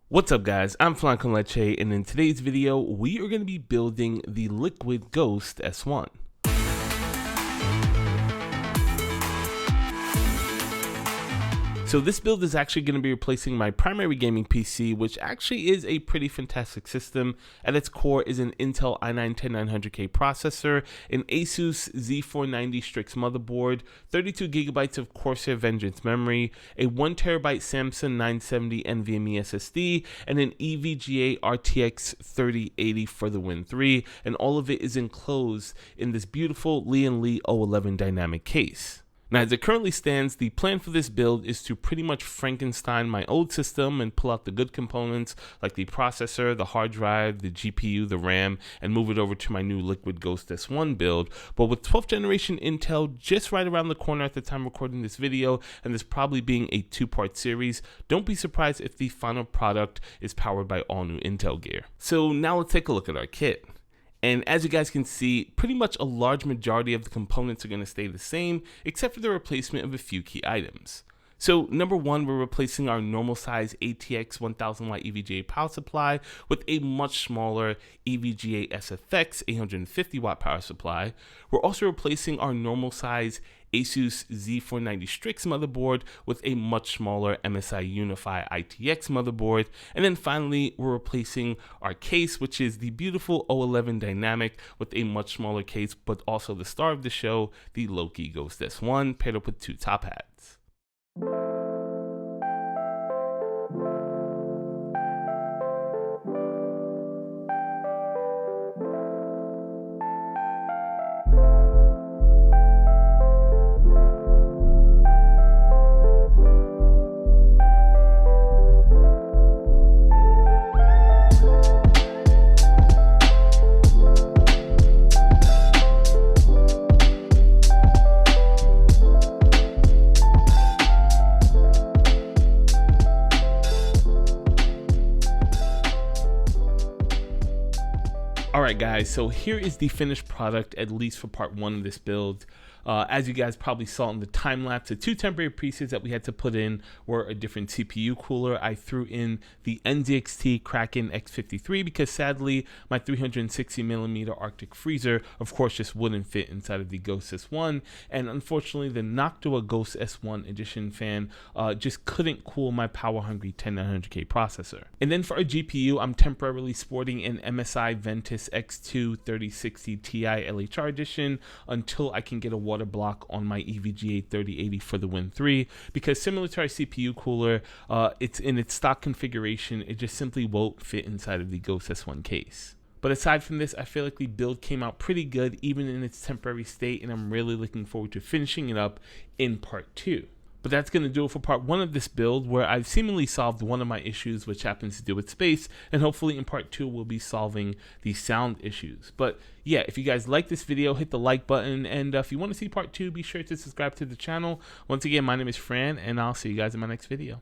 What's up guys, I'm Flan Con Leche, and in today's video we are going to be building the Liquid Ghost S1. So this build is actually going to be replacing my primary gaming PC, which actually is a pretty fantastic system. At its core is an Intel i9-10900K processor, an Asus Z490 Strix motherboard, 32GB of Corsair Vengeance memory, a 1TB Samsung 970 NVMe SSD, and an EVGA RTX 3080 for the Win 3, and all of it is enclosed in this beautiful Lian Li 011 dynamic case. Now, as it currently stands, the plan for this build is to pretty much Frankenstein my old system and pull out the good components like the processor, the hard drive, the GPU, the RAM, and move it over to my new Liquid Ghost S1 build. But with 12th generation Intel just right around the corner at the time recording this video, and this probably being a two-part series, don't be surprised if the final product is powered by all new Intel gear. So now let's take a look at our kit. And as you guys can see, pretty much a large majority of the components are going to stay the same, except for the replacement of a few key items. So number one, we're replacing our normal size ATX 1000 watt EVGA power supply with a much smaller EVGA SFX 850 watt power supply. We're also replacing our normal size Asus Z490 Strix motherboard with a much smaller MSI Unify ITX motherboard. And then finally, we're replacing our case, which is the beautiful 011 Dynamic with a much smaller case, but also the star of the show, the Liquid Ghost S1, paired up with two top hats. Alright guys, so here is the finished product, at least for part one of this build. As you guys probably saw in the time lapse, the two temporary presets that we had to put in were a different CPU cooler. I threw in the NZXT Kraken X53 because sadly my 360mm Arctic freezer of course just wouldn't fit inside of the Ghost S1, and unfortunately the Noctua Ghost S1 edition fan just couldn't cool my power hungry 10900K processor. And then for our GPU, I'm temporarily sporting an MSI Ventus X2 3060 Ti LHR edition until I can get a water block on my EVGA 3080 for the Win 3, because similar to our CPU cooler, it's in its stock configuration, it just simply won't fit inside of the Ghost S1 case. But aside from this, I feel like the build came out pretty good even in its temporary state, and I'm really looking forward to finishing it up in part 2. But that's going to do it for part one of this build, where I've seemingly solved one of my issues, which happens to do with space, and hopefully in part two we'll be solving the sound issues. But yeah, if you guys like this video, hit the like button, and if you want to see part two, be sure to subscribe to the channel. Once again, my name is Fran, and I'll see you guys in my next video.